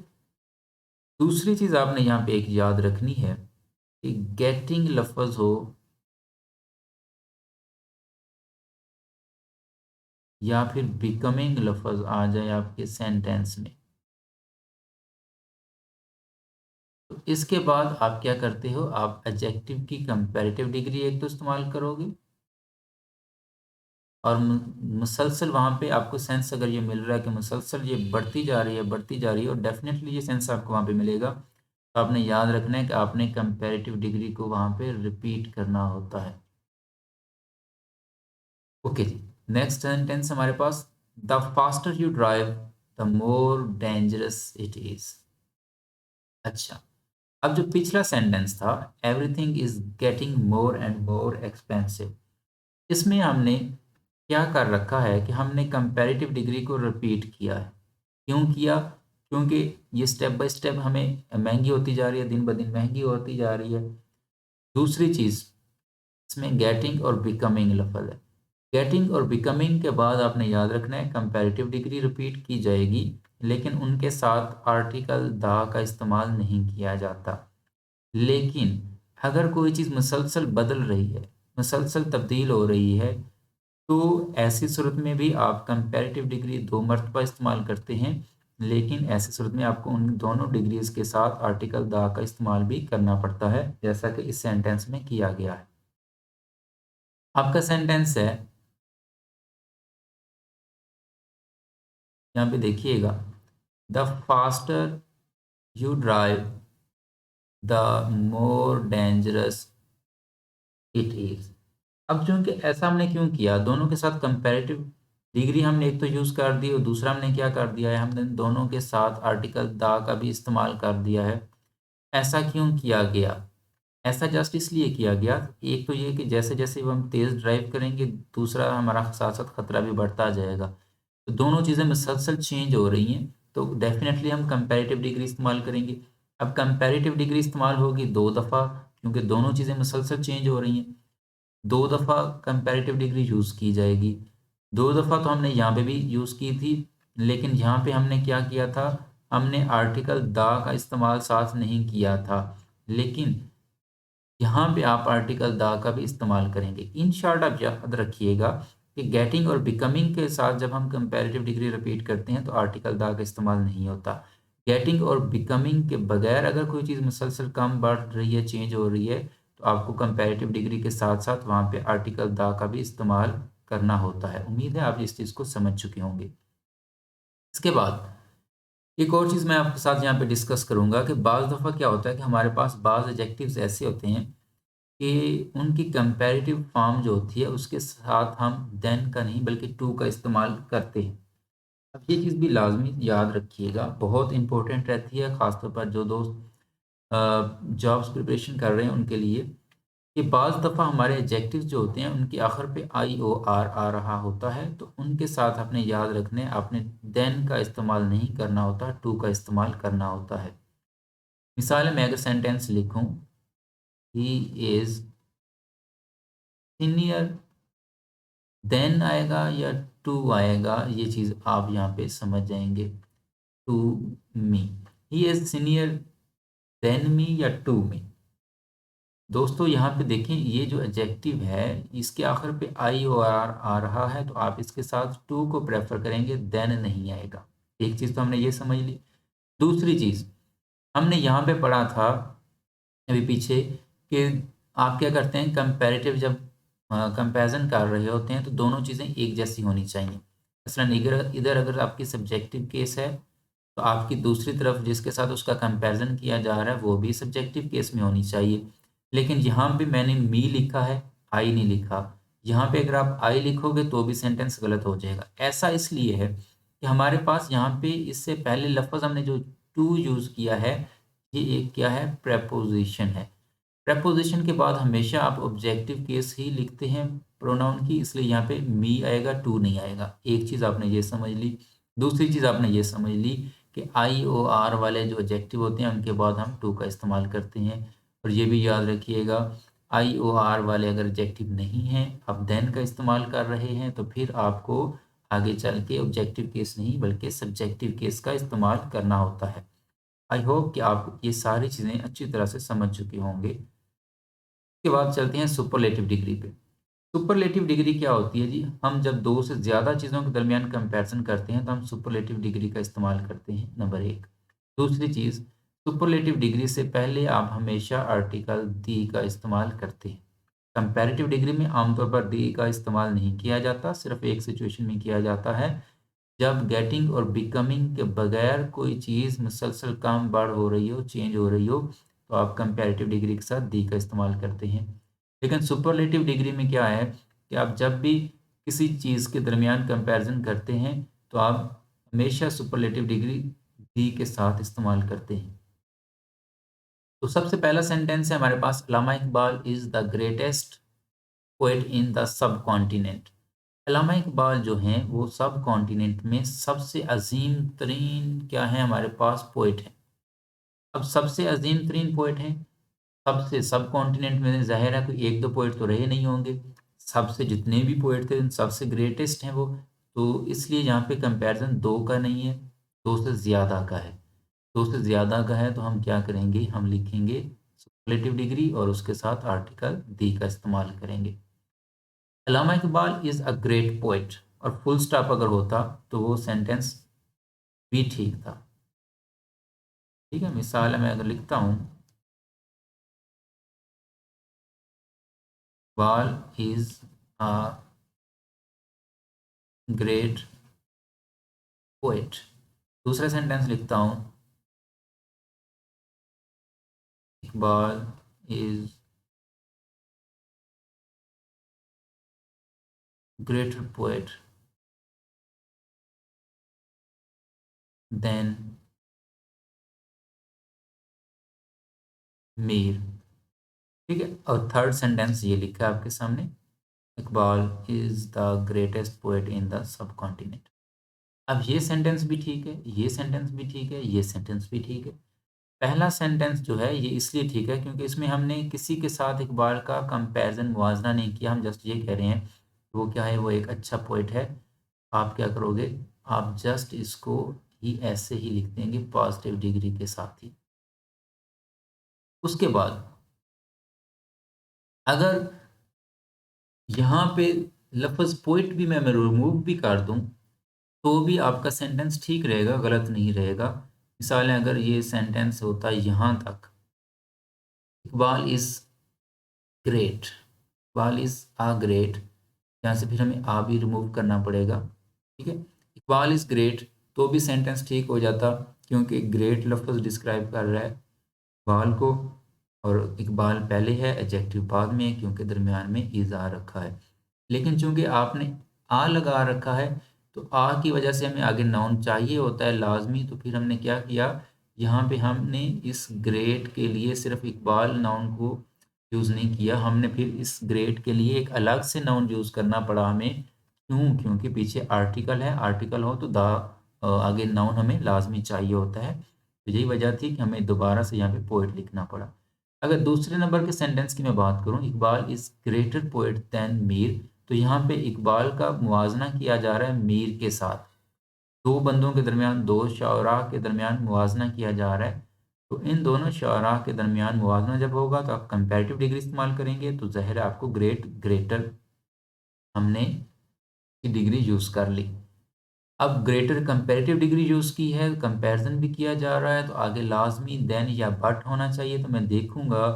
दूसरी चीज़ आपने यहाँ पे एक याद रखनी है कि गेटिंग लफ़्ज़ हो या फिर बिकमिंग लफ़्ज़ आ जाए आपके सेंटेंस में, तो इसके बाद आप क्या करते हो, आप एडजेक्टिव की कंपैरेटिव डिग्री एक तो इस्तेमाल करोगे और मुसलसल वहाँ पे आपको सेंस अगर ये मिल रहा है कि मुसलसल ये बढ़ती जा रही है, बढ़ती जा रही है, और डेफ़िनेटली ये सेंस आपको वहाँ पे मिलेगा, तो आपने याद रखना है कि आपने कंपैरेटिव डिग्री को वहाँ पे रिपीट करना होता है। ओके जी, नेक्स्ट सेंटेंस हमारे पास, the faster you drive the more dangerous it is. अच्छा, अब जो पिछला सेंटेंस था everything is getting more and more expensive, इसमें हमने क्या कर रखा है कि हमने कंपैरेटिव डिग्री को रिपीट किया है। क्यों किया? क्योंकि ये स्टेप बाय स्टेप हमें महंगी होती जा रही है, दिन ब दिन महंगी होती जा रही है। दूसरी चीज़, इसमें गेटिंग और बिकमिंग लफ्ज़ है। गेटिंग और बिकमिंग के बाद आपने याद रखना है कंपैरेटिव डिग्री रिपीट की जाएगी, लेकिन उनके साथ आर्टिकल द का इस्तेमाल नहीं किया जाता। लेकिन अगर कोई चीज़ मुसलसल बदल रही है, मुसलसल तब्दील हो रही है, तो ऐसी सूरत में भी आप कंपैरेटिव डिग्री 2 मरतबा इस्तेमाल करते हैं। लेकिन ऐसी सूरत में आपको उन दोनों डिग्रीज के साथ आर्टिकल द का इस्तेमाल भी करना पड़ता है, जैसा कि इस सेंटेंस में किया गया है। आपका सेंटेंस है, यहाँ पे देखिएगा, the faster you drive the more dangerous it is. अब चूंकि ऐसा हमने क्यों किया, दोनों के साथ कंपैरेटिव डिग्री हमने एक तो यूज़ कर दी और दूसरा हमने क्या कर दिया है, हमने दोनों के साथ आर्टिकल द का भी इस्तेमाल कर दिया है। ऐसा क्यों किया गया? ऐसा जस्ट इसलिए किया गया, एक तो ये कि जैसे-जैसे हम तेज़ ड्राइव करेंगे, दूसरा हमारा साथ-साथ खतरा भी बढ़ता जाएगा। तो दोनों चीज़ें मुसलसल चेंज हो रही हैं, तो डेफ़िनेटली हम कंपैरेटिव डिग्री इस्तेमाल करेंगे। अब कंपैरेटिव डिग्री इस्तेमाल होगी 2 दफ़ा, क्योंकि दोनों चीज़ें मुसलसल चेंज हो रही हैं। 2 दफ़ा कंपैरेटिव डिग्री यूज़ की जाएगी। 2 दफ़ा तो हमने यहाँ पे भी यूज़ की थी, लेकिन यहाँ पे हमने क्या किया था, हमने आर्टिकल द का इस्तेमाल साथ नहीं किया था। लेकिन यहाँ पे आप आर्टिकल द का भी इस्तेमाल करेंगे। इन शॉर्ट आप याद रखिएगा कि गेटिंग और बिकमिंग के साथ जब हम कंपैरेटिव डिग्री रिपीट करते हैं तो आर्टिकल द का इस्तेमाल नहीं होता। गेटिंग और बिकमिंग के बगैर अगर कोई चीज़ मुसलसल कम बढ़ रही है, चेंज हो रही है, तो आपको कंपैरेटिव डिग्री के साथ-साथ वहाँ पे आर्टिकल द का भी इस्तेमाल करना होता है। उम्मीद है आप इस चीज़ को समझ चुके होंगे। इसके बाद एक और चीज़ मैं आपके साथ यहाँ पे डिस्कस करूँगा कि बाज़ दफ़ा क्या होता है कि हमारे पास बाज़ एडजेक्टिव्स ऐसे होते हैं कि उनकी कंपैरेटिव फॉर्म जो होती है उसके साथ हम देन का नहीं बल्कि टू का इस्तेमाल करते हैं। अब ये चीज़ भी लाज़मी याद रखिएगा, बहुत इम्पोर्टेंट रहती है, ख़ासतौर पर जो दोस्त जॉब्स प्रिपरेशन कर रहे हैं उनके लिए, कि बाज़ दफ़ा हमारे एडजेक्टिव्स जो होते हैं उनके आखिर पे IOR आ रहा होता है, तो उनके साथ आपने याद रखना है, आपने देन का इस्तेमाल नहीं करना होता, टू का इस्तेमाल करना होता है। मिसाल मैं अगर सेंटेंस लिखूँ, ही इज़ सीनियर, देन आएगा या टू आएगा, ये चीज़ आप यहाँ पे समझ जाएँगे। To me, he is senior than me या टू मी। दोस्तों यहाँ पे देखें, ये जो एडजेक्टिव है इसके आखिर पे IOR आ रहा है, तो आप इसके साथ टू को प्रेफर करेंगे, देन नहीं आएगा। एक चीज़ तो हमने ये समझ ली। दूसरी चीज़, हमने यहाँ पे पढ़ा था अभी पीछे कि आप क्या करते हैं, कंपैरेटिव जब कंपैरिज़न कर रहे होते हैं तो दोनों चीज़ें एक जैसी होनी चाहिए। मसलन इधर इधर अगर आपकी सब्जेक्टिव केस है, तो आपकी दूसरी तरफ जिसके साथ उसका कंपैरिज़न किया जा रहा है वो भी सब्जेक्टिव केस में होनी चाहिए। लेकिन यहाँ पे मैंने मी लिखा है, आई नहीं लिखा। यहाँ पे अगर आप आई लिखोगे तो भी सेंटेंस गलत हो जाएगा। ऐसा इसलिए है कि हमारे पास यहाँ पे इससे पहले लफ़्ज़ हमने जो टू यूज़ किया है, ये एक क्या है, प्रेपोज़िशन है। प्रेपोज़िशन के बाद हमेशा आप ऑब्जेक्टिव केस ही लिखते हैं प्रोनाउन की, इसलिए यहाँ पे मी आएगा, टू नहीं आएगा। एक चीज़ आपने ये समझ ली। दूसरी चीज़ आपने ये समझ ली कि IOR वाले जो एडजेक्टिव होते हैं उनके बाद हम टू का इस्तेमाल करते हैं। और ये भी याद रखिएगा, IOR वाले अगर एडजेक्टिव नहीं हैं, आप देन का इस्तेमाल कर रहे हैं, तो फिर आपको आगे चल के ऑब्जेक्टिव केस नहीं बल्कि सब्जेक्टिव केस का इस्तेमाल करना होता है। आई होप कि आप ये सारी चीज़ें अच्छी तरह से समझ चुके होंगे। उसके बाद चलते हैं सुपरलेटिव डिग्री पे। सुपरलेटिव डिग्री क्या होती है जी? हम जब 2 से ज़्यादा चीज़ों के दरमियान कंपैरिज़न करते हैं तो हम सुपरलेटिव डिग्री का इस्तेमाल करते हैं, नंबर 1। दूसरी चीज़, सुपरलेटिव डिग्री से पहले आप हमेशा आर्टिकल दी का इस्तेमाल करते हैं। कंपैरेटिव डिग्री में आमतौर पर दी का इस्तेमाल नहीं किया जाता, सिर्फ़ एक सिचुएशन में किया जाता है, जब गेटिंग और बिकमिंग के बगैर कोई चीज़ मुसलसल कम बढ़ हो रही हो, चेंज हो रही हो, तो आप कंपैरेटिव डिग्री के साथ दी का इस्तेमाल करते हैं। लेकिन सुपरलेटिव डिग्री में क्या है कि आप जब भी किसी चीज़ के दरमियान कंपैरिज़न करते हैं, तो आप हमेशा सुपरलेटिव डिग्री दी के साथ इस्तेमाल करते हैं। तो सबसे पहला सेंटेंस है हमारे पास, Allama Iqbal is the greatest poet in the subcontinent. Allama Iqbal जो हैं वो सब कॉन्टिनेंट में सबसे अजीम तरीन क्या है, हमारे पास पोएट हैं। अब सबसे अजीम तरीन पोएट हैं, सबसे सब कॉन्टिनेंट में ज़ाहिर है कोई 1-2 पोएट तो रहे नहीं होंगे। सबसे जितने भी पोएट थे उन सबसे ग्रेटेस्ट हैं वो। तो इसलिए यहाँ पे कंपैरिज़न 2 का नहीं है, 2 से ज़्यादा का है। 2 से ज़्यादा का है तो हम क्या करेंगे, हम लिखेंगे सुपरलेटिव डिग्री और उसके साथ आर्टिकल दी का इस्तेमाल करेंगे। Allama Iqbal is a great poet और फुल स्टॉप अगर होता तो वो सेंटेंस भी ठीक था। ठीक है, मिसाल मैं अगर लिखता हूँ, Iqbal is a great poet. दूसरा सेंटेंस लिखता हूँ, Iqbal is greater poet than Mir. ठीक है, और थर्ड सेंटेंस ये लिखा है आपके सामने, Iqbal is the greatest poet in the sub continent. अब ये सेंटेंस भी ठीक है, ये सेंटेंस भी ठीक है, ये सेंटेंस भी ठीक है। पहला सेंटेंस जो है ये इसलिए ठीक है क्योंकि इसमें हमने किसी के साथ इकबाल का कंपैरिजन मुवाजना नहीं किया, हम जस्ट ये कह रहे हैं वो क्या है, वो एक अच्छा पोइट है। आप क्या करोगे, आप जस्ट इसको ही ऐसे ही लिख देंगे पॉजिटिव डिग्री के साथ ही। उसके बाद अगर यहाँ पे लफ्ज़ पोइट भी मैं रिमूव भी कर दूँ तो भी आपका सेंटेंस ठीक रहेगा, गलत नहीं रहेगा। मिसाल है, अगर ये सेंटेंस होता यहाँ तक, Iqbal is great, Iqbal is a great, यहाँ से फिर हमें आ भी रिमूव करना पड़ेगा। ठीक है, इकबाल इज़ ग्रेट तो भी सेंटेंस ठीक हो जाता क्योंकि ग्रेट लफ्ज़ डिस्क्राइब कर रहा है इकबाल को, और इकबाल पहले है, एडजेक्टिव बाद में है क्योंकि दरमियान में इज़ आ रखा है। लेकिन चूंकि आपने आ लगा रखा है तो आ की वजह से हमें आगे नाउन चाहिए होता है लाजमी, तो फिर हमने क्या किया, यहाँ पे हमने इस ग्रेट के लिए सिर्फ इकबाल नाउन को यूज़ नहीं किया, हमने फिर इस ग्रेट के लिए एक अलग से नाउन यूज़ करना पड़ा हमें। क्यों? क्योंकि पीछे आर्टिकल है, आर्टिकल हो तो द आगे नाउन हमें लाजमी चाहिए होता है। तो यही वजह थी कि हमें दोबारा से यहाँ पे पोएट लिखना पड़ा। अगर दूसरे नंबर के सेंटेंस की मैं बात करूँ, Iqbal is greater poet than Mir, तो यहाँ पे इकबाल का मुवाजना किया जा रहा है मीर के साथ। दो बंदों के दरमियान, दो शायरा के दरमियान मुवाजना किया जा रहा है। तो इन दोनों शायरा के दरमियान मुवाजना जब होगा तो आप कंपैरेटिव डिग्री इस्तेमाल करेंगे, तो ज़ाहिर है आपको ग्रेट, ग्रेटर हमने की डिग्री यूज़ कर ली। अब ग्रेटर कंपैरेटिव डिग्री यूज़ की है, कंपैरिज़न भी किया जा रहा है, तो आगे लाज़मी देन या बट होना चाहिए। तो मैं देखूँगा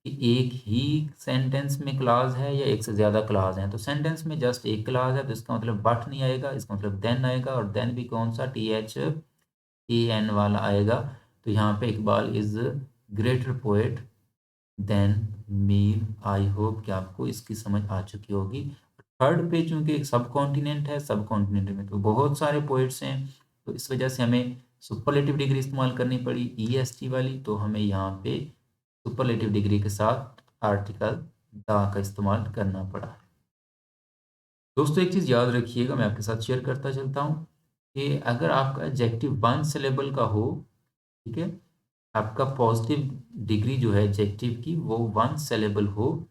कि एक ही सेंटेंस में क्लॉज़ है या एक से ज़्यादा क्लॉज़ हैं। तो सेंटेंस में जस्ट एक क्लॉज़ है तो इसका मतलब बट नहीं आएगा, इसका मतलब देन आएगा, और देन भी कौन-सा, THEN वाला आएगा। तो यहाँ पे Iqbal is greater poet than Mir. I hope कि आपको इसकी समझ आ चुकी होगी। थर्ड पे चूँकि एक सब कॉन्टिनेंट है, सब कॉन्टिनेंट में तो बहुत सारे पोएट्स हैं, तो इस वजह से हमें सुपरलेटिव डिग्री इस्तेमाल करनी पड़ी, EST वाली। तो हमें यहाँ पे सुपरलेटिव डिग्री के साथ आर्टिकल द का इस्तेमाल करना पड़ा। दोस्तों एक चीज़ याद रखिएगा, मैं आपके साथ शेयर करता चलता हूँ कि अगर आपका एडजेक्टिव वन सिलेबल का हो, ठीक है, आपका पॉजिटिव डिग्री जो है एडजेक्टिव की वो वन सिलेबल हो,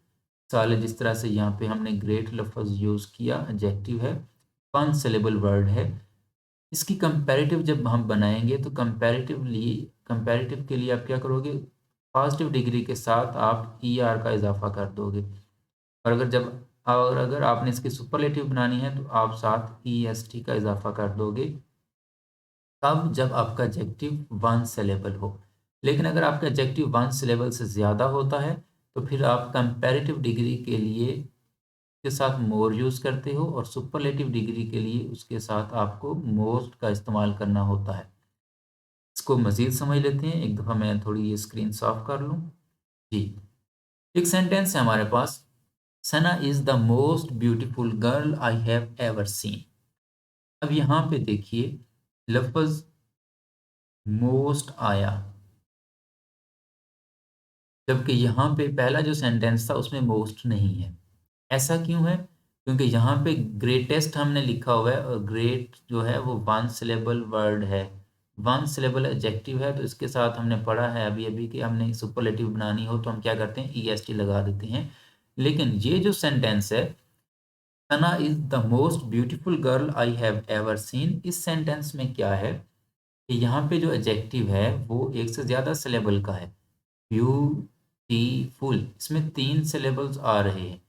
साले जिस तरह से यहाँ पे हमने ग्रेट लफ्ज़ यूज़ किया, एडजेक्टिव है, वन सिलेबल वर्ड है। इसकी कंपैरेटिव जब हम बनाएंगे तो कंपैरेटिव के लिए आप क्या करोगे, पॉजिटिव डिग्री के साथ आप ER का इजाफा कर दोगे, और अगर आपने इसकी सुपरलेटिव बनानी है तो आप साथ EST का इजाफा कर दोगे, तब जब आपका एडजेक्टिव वन सिलेबल हो। लेकिन अगर आपका एडजेक्टिव वन सिलेबल से ज़्यादा होता है तो फिर आप कंपैरेटिव डिग्री के लिए के साथ मोर यूज़ करते हो, और सुपरलेटिव डिग्री के लिए उसके साथ आपको मोस्ट का इस्तेमाल करना होता है। इसको मज़ीद समझ लेते हैं, एक दफ़ा मैं थोड़ी ये स्क्रीन साफ कर लूँ। जी, एक सेंटेंस है हमारे पास, Sana is the most beautiful girl I have ever seen. अब यहाँ पे देखिए लफ्ज़ मोस्ट आया, जबकि यहाँ पे पहला जो सेंटेंस था उसमें मोस्ट नहीं है। ऐसा क्यों है? क्योंकि यहाँ पे ग्रेटेस्ट हमने लिखा हुआ है, और ग्रेट जो है वो वन सिलेबल वर्ड है, वन सिलेबल एडजेक्टिव है। तो इसके साथ हमने पढ़ा है अभी-अभी कि हमने सुपरलेटिव बनानी हो तो हम क्या करते हैं, EST लगा देते हैं। लेकिन ये जो सेंटेंस है, Sana is the most beautiful girl I have ever seen, इस सेंटेंस में क्या है कि यहाँ पे जो एडजेक्टिव है वो एक से ज़्यादा सिलेबल का है। ब्यूटीफुल, इसमें 3 सिलेबल्स आ रहे हैं।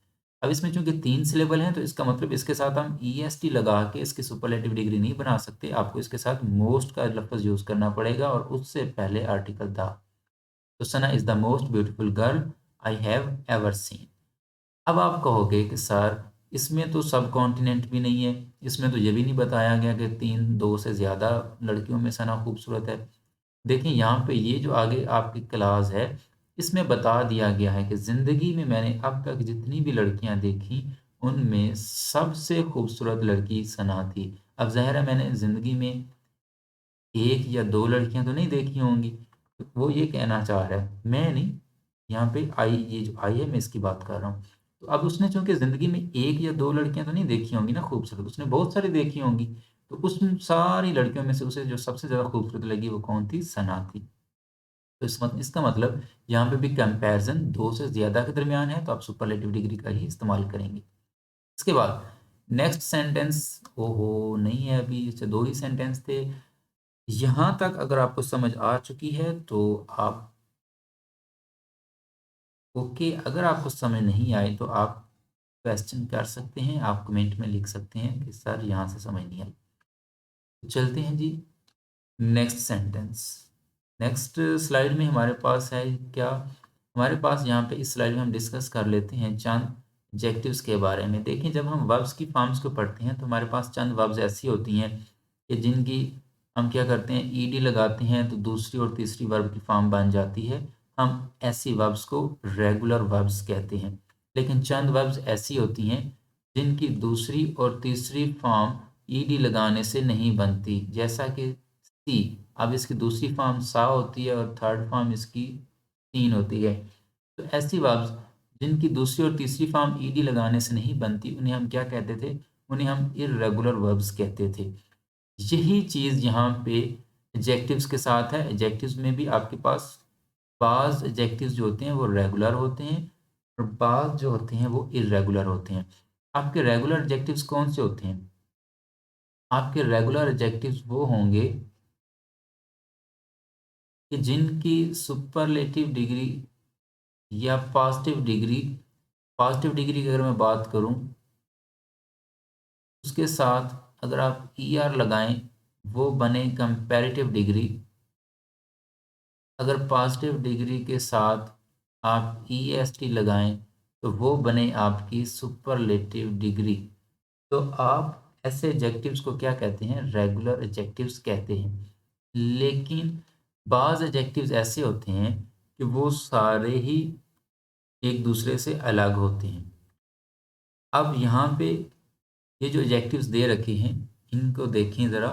अब इसमें चूंकि 3 सिलेबल हैं तो इसका मतलब इसके साथ हम EST लगा के इसकी सुपरलेटिव डिग्री नहीं बना सकते, आपको इसके साथ मोस्ट का लफ्ज़ यूज़ करना पड़ेगा और उससे पहले आर्टिकल द। तो Sana is the most beautiful girl I have ever seen. अब आप कहोगे कि सर इसमें तो सब कॉन्टिनेंट भी नहीं है, इसमें तो ये भी नहीं बताया गया कि 2 से ज़्यादा लड़कियों में सना खूबसूरत है। देखिए यहाँ पे ये जो आगे आपकी क्लास है, इसमें बता दिया गया है कि ज़िंदगी में मैंने अब तक जितनी भी लड़कियाँ देखी, उनमें सबसे खूबसूरत लड़की सना थी। अब ज़ाहिर है मैंने ज़िंदगी में 1 या 2 लड़कियाँ तो नहीं देखी होंगी, तो वो ये कहना चाह रहा है, मैं नहीं, यहाँ पे आई ये जो आई है मैं इसकी बात कर रहा हूँ। तो अब उसने चूँकि ज़िंदगी में 1 या 2 लड़कियाँ तो नहीं देखी होंगी ना खूबसूरत, उसने बहुत सारी देखी होंगी। तो उस सारी लड़कियों में से उसे जो सबसे ज़्यादा खूबसूरत लगी वो कौन थी? सना थी। तो इसका मतलब यहाँ पे भी कंपैरिज़न 2 से ज़्यादा के दरमियान है, तो आप सुपरलेटिव डिग्री का ही इस्तेमाल करेंगे। इसके बाद नेक्स्ट सेंटेंस ओहो! नहीं है अभी, अच्छा 2 ही सेंटेंस थे। यहाँ तक अगर आपको समझ आ चुकी है तो आप ओके, अगर आपको समझ नहीं आए तो आप क्वेश्चन कर सकते हैं, आप कमेंट में लिख सकते हैं कि सर यहाँ से समझ नहीं आई। तो चलते हैं जी नेक्स्ट सेंटेंस। नेक्स्ट स्लाइड में हमारे पास है क्या? हमारे पास यहाँ पे इस स्लाइड में हम डिस्कस कर लेते हैं चंद एडजेक्टिव्स के बारे में। देखिए जब हम वर्ब्स की फॉर्म्स को पढ़ते हैं तो हमारे पास चंद वर्ब्स ऐसी होती हैं कि जिनकी हम क्या करते हैं ईडी लगाते हैं तो दूसरी और तीसरी वर्ब की फॉर्म बन जाती है। हम ऐसी वर्ब्स को रेगुलर वर्ब्स कहते हैं। लेकिन चंद वर्ब्स ऐसी होती हैं जिनकी दूसरी और तीसरी फॉर्म ईडी लगाने से नहीं बनती, जैसा कि सी। अब इसकी दूसरी फॉर्म सा होती है और थर्ड फॉर्म इसकी तीन होती है। तो ऐसी वर्ब्स जिनकी दूसरी और तीसरी फॉर्म ईडी लगाने से नहीं बनती, उन्हें हम क्या कहते थे? उन्हें हम इर्रेगुलर वर्ब्स कहते थे। यही चीज़ यहाँ पे एडजेक्टिव्स के साथ है। एडजेक्टिव्स में भी आपके पास बाज़ एडजेक्टिव्स जो होते हैं वो रेगुलर होते हैं और बाज़ जो होते हैं वो इर्रेगुलर होते हैं। आपके रेगुलर एडजेक्टिव्स कौन से होते हैं? आपके रेगुलर एडजेक्टिव्स वो होंगे कि जिनकी सुपरलेटिव डिग्री या पॉजिटिव डिग्री की अगर मैं बात करूं, उसके साथ अगर आप ER लगाएं वो बने कंपैरेटिव डिग्री। अगर पॉजिटिव डिग्री के साथ आप EST लगाएं तो वो बने आपकी सुपरलेटिव डिग्री। तो आप ऐसे एडजेक्टिव्स को क्या कहते हैं? रेगुलर एडजेक्टिव्स कहते हैं। लेकिन बाज़ एडजेक्टिव्स ऐसे होते हैं कि वो सारे ही एक दूसरे से अलग होते हैं। अब यहाँ पे ये जो एडजेक्टिव्स दे रखे हैं, इनको देखें ज़रा।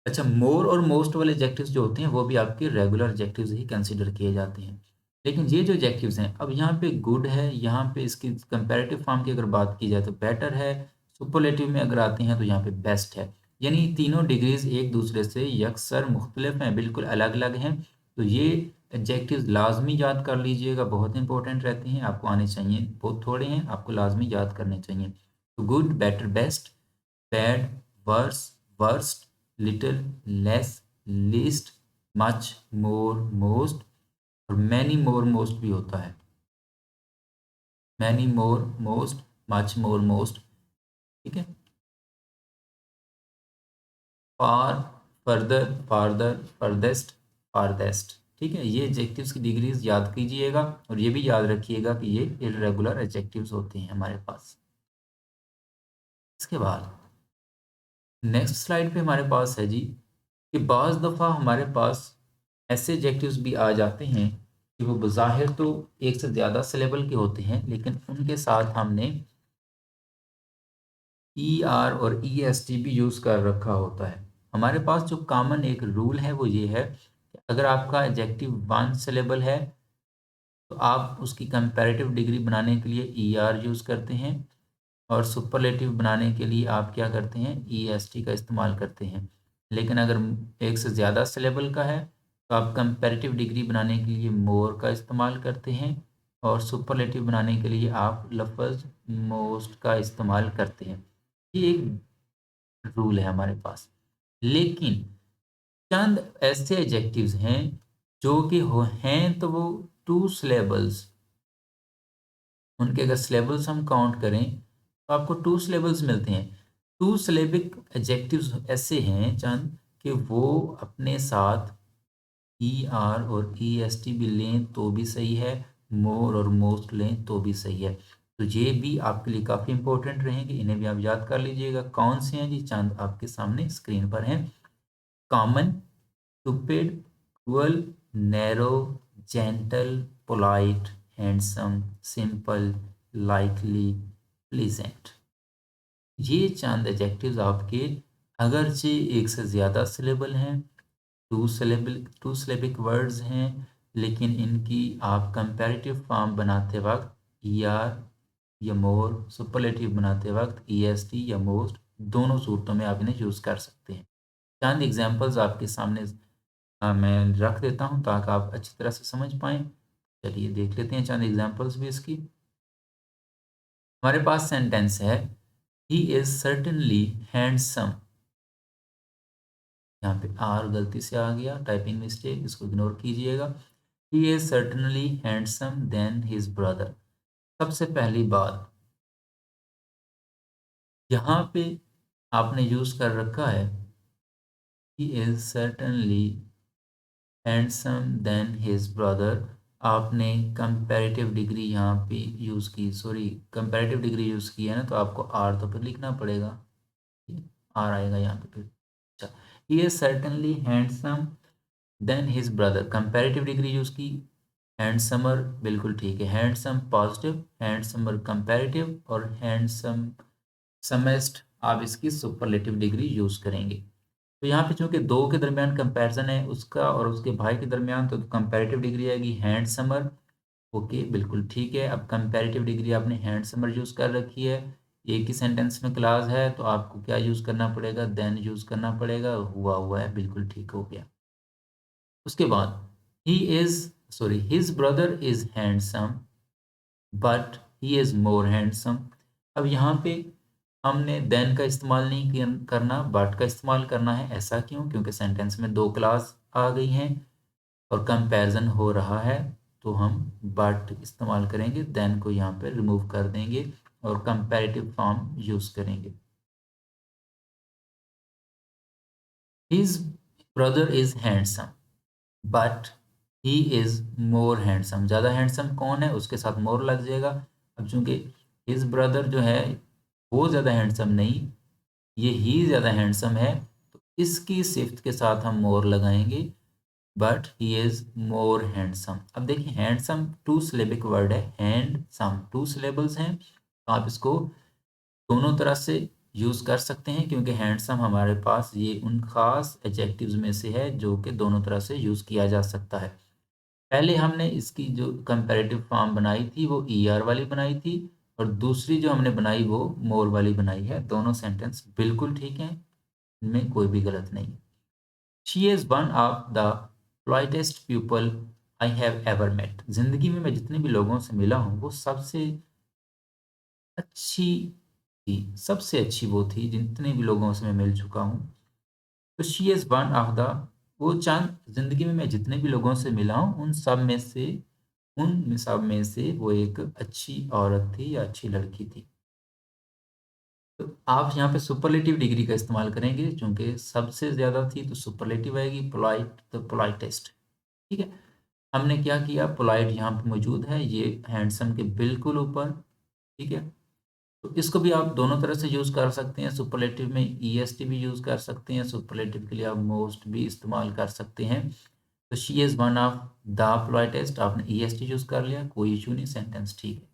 अच्छा, मोर और मोस्ट वाले एडजेक्टिव्स जो होते हैं वो भी आपके रेगुलर एडजेक्टिव्स ही कंसीडर किए जाते हैं। लेकिन ये जो एडजेक्टिव्स हैं, अब यहाँ पे गुड है, यहाँ पे इसकी कंपैरेटिव फॉर्म की अगर बात की जाए तो बेटर है, सुपरलेटिव में अगर आते हैं तो यहाँ पे बेस्ट है। यानी तीनों डिग्रीज एक दूसरे से यकसर मुख्तलिफ हैं, बिल्कुल अलग अलग हैं। तो ये एडजेक्टिव्स लाजमी याद कर लीजिएगा, बहुत इंपॉर्टेंट रहते हैं, आपको आने चाहिए। बहुत थोड़े हैं, आपको लाजमी याद करने चाहिए। तो good, better, best, bad, worse, worst, little, less, least, much, more, most और मैनी मोर मोस्ट भी होता है। Many more most, much more most, ठीक है। Far, further, farther, furthest, farthest, ठीक है। ये एडजेक्टिव्स की डिग्रीज याद कीजिएगा और ये भी याद रखिएगा कि ये इर्रेगुलर एडजेक्टिव्स होते हैं हमारे पास। इसके बाद नेक्स्ट स्लाइड पे हमारे पास है जी कि बाज़ दफ़ा हमारे पास ऐसे एडजेक्टिव्स भी आ जाते हैं कि वो बज़ाहिर तो एक से ज़्यादा सिलेबल के होते हैं, लेकिन उनके साथ हमने ER और EST भी यूज़ कर रखा होता है। हमारे पास जो कॉमन एक रूल है वो ये है कि अगर आपका एडजेक्टिव 1 सिलेबल है तो आप उसकी कंपैरेटिव डिग्री बनाने के लिए ER यूज़ करते हैं और सुपरलेटिव बनाने के लिए आप क्या करते हैं? EST का इस्तेमाल करते हैं। लेकिन अगर एक से ज़्यादा सिलेबल का है तो आप कंपैरेटिव डिग्री बनाने के लिए मोर का इस्तेमाल करते हैं और सुपरलेटिव बनाने के लिए आप लफ्ज़ मोस्ट का इस्तेमाल करते हैं। ये एक रूल है हमारे पास। लेकिन चंद ऐसे एडजेक्टिव्स हैं जो कि हो हैं तो वो 2 सिलेबल्स, उनके अगर सिलेबल्स हम काउंट करें तो आपको 2 सिलेबल्स मिलते हैं। 2 सिलेबिक एडजेक्टिव्स ऐसे हैं चंद कि वो अपने साथ आर और एस टी भी लें तो भी सही है, मोर और मोस्ट लें तो भी सही है। तो ये भी आपके लिए काफ़ी इंपॉर्टेंट रहेंगे, इन्हें भी आप याद कर लीजिएगा। कौन से हैं जी? चंद आपके सामने स्क्रीन पर हैं। Common, stupid, cruel, narrow, gentle, polite, handsome, simple, likely, pleasant. ये चंद एडजेक्टिव्स आपके अगरचे एक से ज़्यादा सिलेबल हैं, टू सिलेबिक वर्ड्स हैं, लेकिन इनकी आप कंपैरेटिव फॉर्म बनाते वक्त आर या मोर, सुपरलेटिव बनाते वक्त टी या मोस्ट, दोनों सूरतों में आप इन्हें यूज़ कर सकते हैं। चंद एग्जांपल्स आपके सामने मैं रख देता हूं ताकि आप अच्छी तरह से समझ पाएँ। चलिए देख लेते हैं चंद एग्जांपल्स भी इसकी। हमारे पास सेंटेंस है, ही इज़ सर्टेनली हैंडसम। यहाँ पे आर गलती से आ गया, टाइपिंग मिस्टेक, इसको इग्नोर कीजिएगा। He is certainly handsome than his brother. सबसे पहली बात, यहाँ पे आपने यूज़ कर रखा है he is certainly handsome than his brother. आपने कंपैरेटिव डिग्री यहाँ पे यूज़ की, सॉरी कंपैरेटिव डिग्री यूज़ की है ना, तो आपको आर तो फिर लिखना पड़ेगा, आर आएगा यहाँ पे फिर। अच्छा, he is certainly handsome than his brother, comparative degree use की। हैंडसमर बिल्कुल ठीक है, हैंडसम पॉजिटिव, हैंडसमर कंपैरेटिव, और हैंडसम समेस्ट आप इसकी सुपरलेटिव डिग्री यूज़ करेंगे। तो यहाँ पे चूंकि दो के दरमियान कंपैरिजन है, उसका और उसके भाई के दरमियान, तो कंपैरेटिव डिग्री आएगी हैंडसमर। ओके, बिल्कुल ठीक है। अब कंपैरेटिव डिग्री आपने हैंडसमर यूज़ कर रखी है, एक ही सेंटेंस में क्लास है, तो आपको क्या यूज़ करना पड़ेगा? देन यूज़ करना पड़ेगा। हुआ हुआ है, बिल्कुल ठीक हो गया। उसके बाद he is sorry his brother is handsome but he is more handsome. अब यहाँ पे हमने देन का इस्तेमाल नहीं करना, बट का इस्तेमाल करना है। ऐसा क्यों? क्योंकि सेंटेंस में दो क्लास आ गई हैं और कंपैरिजन हो रहा है, तो हम बट इस्तेमाल करेंगे, देन को यहाँ पे रिमूव कर देंगे और कंपैरेटिव फॉर्म यूज़ करेंगे। His brother is handsome but he is more handsome. ज़्यादा हैंडसम कौन है, उसके साथ मोर लग जाएगा। अब चूंकि हिज ब्रदर जो है वो ज़्यादा हैंडसम नहीं, ये ही ज़्यादा हैंडसम है, तो इसकी सिफ्त के साथ हम मोर लगाएंगे, but he is more handsome. अब देखिए, हैंडसम टू सिलेबिक वर्ड है, हैंडसम टू सिलेबल्स हैं, तो आप इसको दोनों तरह से यूज़ कर सकते हैं, क्योंकि हैंडसम हमारे पास ये उन खास एडजेक्टिव्स में से है जो कि दोनों तरह से यूज़ किया जा सकता है। पहले हमने इसकी जो कंपैरेटिव फॉर्म बनाई थी वो आर वाली बनाई थी, और दूसरी जो हमने बनाई वो मोर वाली बनाई है। दोनों सेंटेंस बिल्कुल ठीक हैं, इनमें कोई भी गलत नहीं है। She is one of the politest people I have ever met. ज़िंदगी में मैं जितने भी लोगों से मिला हूँ वो सबसे अच्छी थी, सबसे अच्छी वो थी जितने भी लोगों से मैं मिल चुका हूँ। तो she is one of the, वो चंद ज़िंदगी में मैं जितने भी लोगों से मिला हूँ उन सब में से वो एक अच्छी औरत थी या अच्छी लड़की थी। तो आप यहाँ पे सुपरलेटिव डिग्री का इस्तेमाल करेंगे, चूँकि सबसे ज़्यादा थी तो सुपरलेटिव आएगी, पोलाइट तो पोलाइटेस्ट। ठीक है? हमने क्या किया, पोलाइट यहाँ पे मौजूद है, ये हैंडसम के बिल्कुल ऊपर। ठीक है? तो इसको भी आप दोनों तरह से यूज़ कर सकते हैं। सुपरलेटिव में ईएसटी भी यूज़ कर सकते हैं, सुपरलेटिव के लिए आप मोस्ट भी इस्तेमाल कर सकते हैं। तो she is one of the politest, आपने ईएसटी यूज़ कर लिया, कोई इशू नहीं, सेंटेंस ठीक है।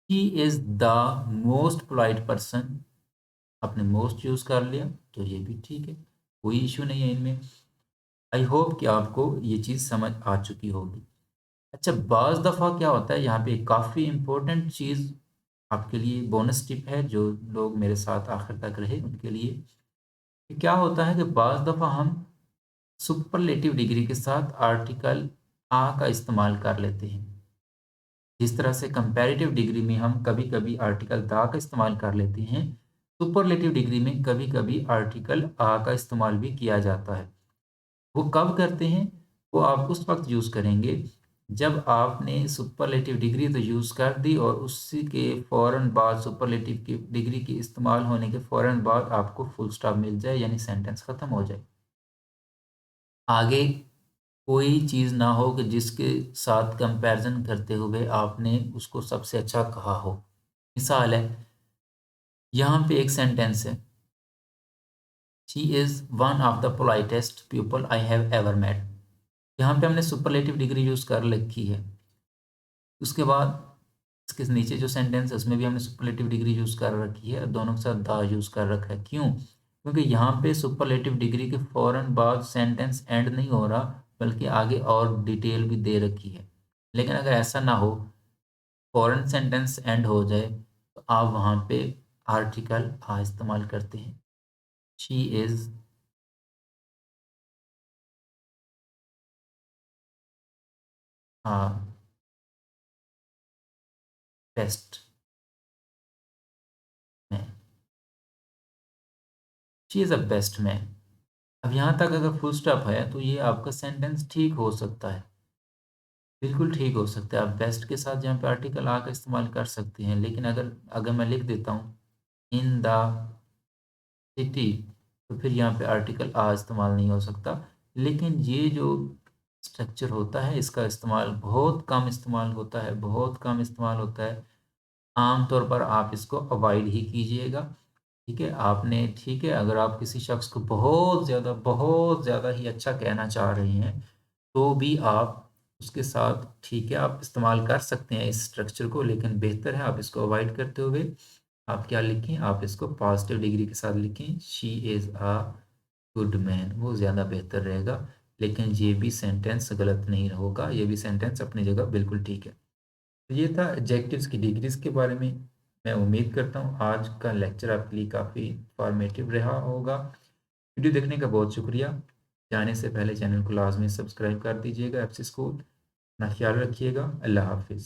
He is the most polite person, आपने मोस्ट यूज़ कर लिया, तो ये भी ठीक है, कोई इशू नहीं है इनमें। आई होप कि आपको ये चीज़ समझ आ चुकी होगी। अच्छा, बाज़ दफ़ा क्या होता है, यहाँ पे काफ़ी इम्पोर्टेंट चीज़ आपके लिए बोनस टिप है, जो लोग मेरे साथ आखिर तक रहे उनके लिए। कि क्या होता है कि बाज़ दफ़ा हम सुपरलेटिव डिग्री के साथ आर्टिकल आ का इस्तेमाल कर लेते हैं। जिस तरह से कंपैरेटिव डिग्री में हम कभी-कभी आर्टिकल द का इस्तेमाल कर लेते हैं, सुपरलेटिव डिग्री में कभी-कभी आर्टिकल आ का इस्तेमाल भी किया जाता है। वो कब करते हैं? वो आप उस वक़्त यूज़ करेंगे जब आपने सुपरलेटिव डिग्री तो यूज़ कर दी और उसी के फ़ौरन बाद सुपरलेटिव की डिग्री के इस्तेमाल होने के फ़ौरन बाद आपको फुल स्टॉप मिल जाए यानी सेंटेंस ख़त्म हो जाए। आगे कोई चीज़ ना हो कि जिसके साथ कंपैरिज़न करते हुए आपने उसको सबसे अच्छा कहा हो। मिसाल है, यहाँ पे एक सेंटेंस है, she is one of the politest people I have ever met. यहाँ पे हमने सुपरलेटिव डिग्री यूज़ कर रखी है। उसके बाद इसके नीचे जो सेंटेंस है उसमें भी हमने सुपरलेटिव डिग्री यूज़ कर रखी है, दोनों के साथ द यूज़ कर रखा है। क्यों? क्योंकि यहाँ पे सुपरलेटिव डिग्री के फ़ौरन बाद सेंटेंस एंड नहीं हो रहा, बल्कि आगे और डिटेल भी दे रखी है। लेकिन अगर ऐसा ना हो, फ़ौरन सेंटेंस एंड हो जाए, तो आप वहाँ पे आर्टिकल इस्तेमाल करते हैं। She is a, best man. She is a best man. अब यहाँ तक अगर फुल स्टॉप है, तो ये आपका सेंटेंस ठीक हो सकता है। बिल्कुल ठीक हो सकता है। आप बेस्ट के साथ यहाँ पे आर्टिकल का इस्तेमाल कर सकते हैं। लेकिन अगर अगर मैं लिख देता हूँ इन द सिटी, तो फिर यहाँ पे आर्टिकल इस्तेमाल नहीं हो सकता। लेकिन ये जो स्ट्रक्चर होता है इसका इस्तेमाल बहुत कम इस्तेमाल होता है, बहुत कम इस्तेमाल होता है। आम तौर पर आप इसको अवॉइड ही कीजिएगा। ठीक है? आपने ठीक है, अगर आप किसी शख्स को बहुत ज़्यादा ही अच्छा कहना चाह रहे हैं, तो भी आप उसके साथ ठीक है, आप इस्तेमाल कर सकते हैं इस स्ट्रक्चर को, लेकिन बेहतर है आप इसको अवॉइड करते हुए आप क्या लिखें, आप इसको पॉजिटिव डिग्री के साथ लिखें, she is a good man, वो ज़्यादा बेहतर रहेगा। लेकिन ये भी सेंटेंस गलत नहीं होगा, ये भी सेंटेंस अपनी जगह बिल्कुल ठीक है। तो ये था एडजेक्टिव्स की डिग्रीज़ के बारे में। मैं उम्मीद करता हूँ आज का लेक्चर आपके लिए काफ़ी इन्फॉर्मेटिव रहा होगा। वीडियो देखने का बहुत शुक्रिया। जाने से पहले चैनल को लाज़मी सब्सक्राइब कर दीजिएगा एफसी स्कूल। अपना ख्याल रखिएगा। अल्लाह हाफ़िज़।